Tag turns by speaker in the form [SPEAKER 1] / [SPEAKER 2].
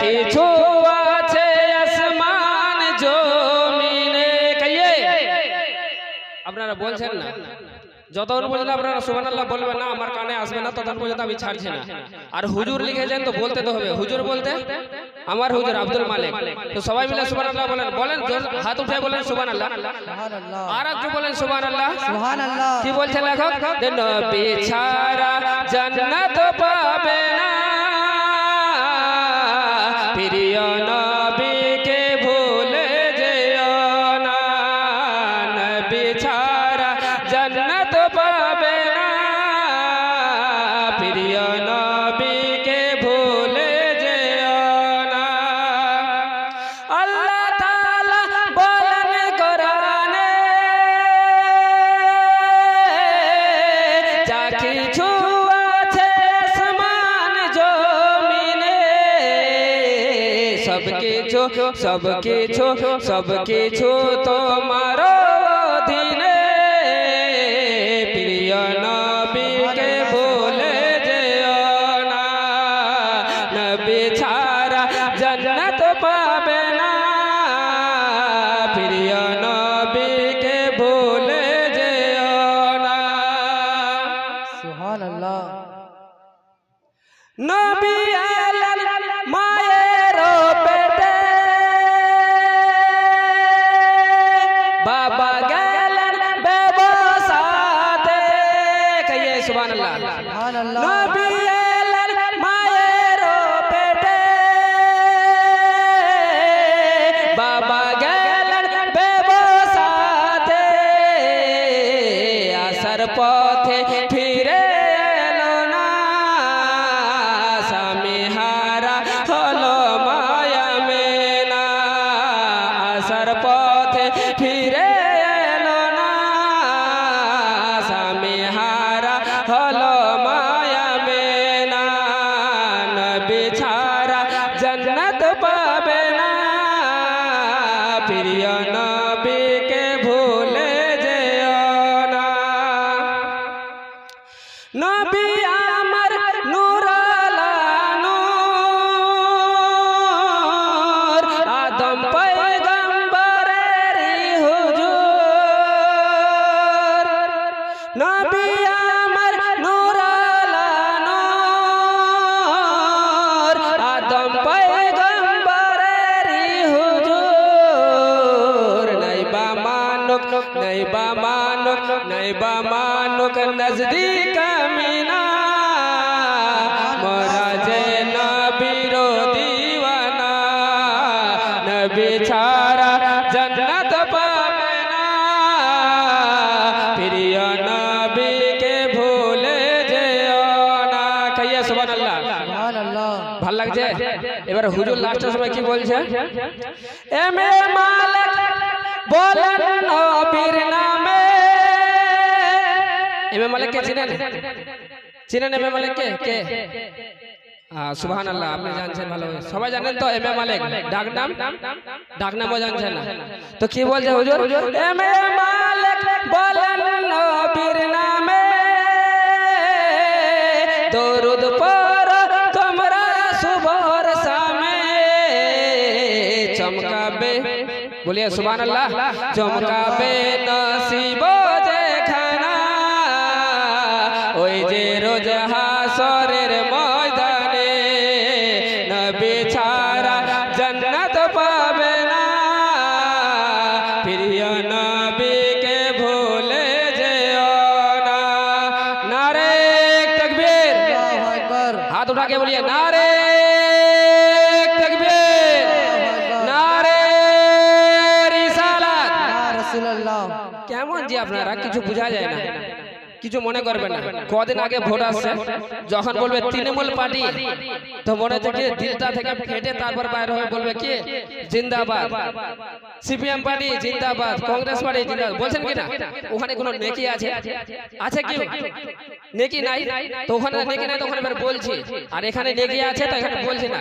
[SPEAKER 1] কিছু আছে আসমান জমিনে। কইয়ে আপনারা বলছেন না, যতক্ষণ পর্যন্ত আপনারা সুবহানাল্লাহ বলবেন না আমার কানে আসবে না ততক্ষণ পর্যন্ত আমি ছাড়ছি না। আর হুজুর লিখেছেন তো বলতে তো হবে। হুজুর বলতে আমার হুজুর আব্দুল মালিক। তো সবাই মিলে সুবহানাল্লাহ বলেন, বলেন হাত উঠে বলেন সুবহানাল্লাহ। আর একটু বলেন সুবহানাল্লাহ।
[SPEAKER 2] সুবহানাল্লাহ।
[SPEAKER 1] কি বলছে লেখক? নবী ছাড়া জান্নাত পাবে না, প্রিয় নবীকে ভুলে যেও না। নবী ছাড়া জান্নাত পাবে না, প্রিয় নবীকে ভুলে যেও না। আল্লাহ তাআলা বলেন কোরআনে, যা কিছু আছে আসমান জমিনে, সবকিছু তোমার অধীনে, প্রিয় নবীকে ভুলে যেও না। নবী ছাড়া জান্নাত পাবে না, প্রিয় নবীকে ভুলে যেও না।
[SPEAKER 2] সুবহানাল্লাহ।
[SPEAKER 1] নবী এলেন মায়ের পেটে, বাবা গেলেন ব্যবসাতে। কইয়ে সুবহানাল্লাহ।
[SPEAKER 2] সুবহানাল্লাহ।
[SPEAKER 1] নবী এলেন মায়ের পেটে, বাবা গেলেন ব্যবসাতে। আসার পথে ফিরে এলো না, স্বামী হারা হলো মায়া মেনা। আসার পথে ফিরে এলো না, স্বামী হারা হলো মায়া মেনা। নবী ছাড়া জান্নাত পাবে না, প্রিয় নবীকে ভুলে যেও না। নবী আমার নূর আলা নূর, আদম পয়গম্বরের হুজুর। নবী আমার নূর আলা নূর, আদম পয়গম্বরের হুজুর। নাইবা মানুক নজদীক মিনা, মোরা যে নবীর দিওয়ানা। নবী ছাড়া জান্নাত পাবে না, প্রিয় নবীকে ভুলে যেও না। কইয়ে সুবহানাল্লাহ।
[SPEAKER 2] সুবহানাল্লাহ।
[SPEAKER 1] ভাল লাগছে? এবার হুজুর লাস্টের সময় কি বলছে? এমে মালিক বলেন নবীর নামে। এমে মালিক কে চিনেন? চিনেন এমে মালিক কে? কে? সুবহানাল্লাহ। আপনি জানছেন ভালো, সবাই জানেন তো এমে মালিক ডাকনামও জানছেন না। তো কি বলছে হুজুর? এমে মালিক বলেন নবীর নামে, দরুদ পড়ো তোমরা সুবহর সামে। চমকাবে, বলিয়ে সুবহানাল্লাহ। চমকাবে নসিব যেখানা, ওই যে রোজ হাসরের ময়দানে। নবী ছাড়া জান্নাত পাবে না, প্রিয় নবীকে ভুলে যেও না। নারে তাকবীর।
[SPEAKER 2] আল্লাহু আকবার।
[SPEAKER 1] হাত উঠা के बोलिए नारे तकबीर, नारे रिसालत।
[SPEAKER 2] ইয়া রাসূলুল্লাহ।
[SPEAKER 1] কেমন যে আপনারা কিছু বোঝা যায় না, কিছু মনে করবেন না। কদিন আগে ভোট আসছে, যখন বলবে তৃণমূল পার্টি তো মনে হচ্ছে কি দিলটা থেকে ফেটে তারপর বাইরে হয়ে বলবে কি জিন্দাবাদ, সিপিএম পার্টি জিন্দাবাদ, কংগ্রেস পার্টি জিন্দাবাদ। বলছেন কি না? ওখানে কোনো নেকি আছে? আছে কি? নেকি নাই। তো ওখানে নেকি নাই তো ওখানে বলছি, আর এখানে নেকি আছে তো এখানে বলছি না।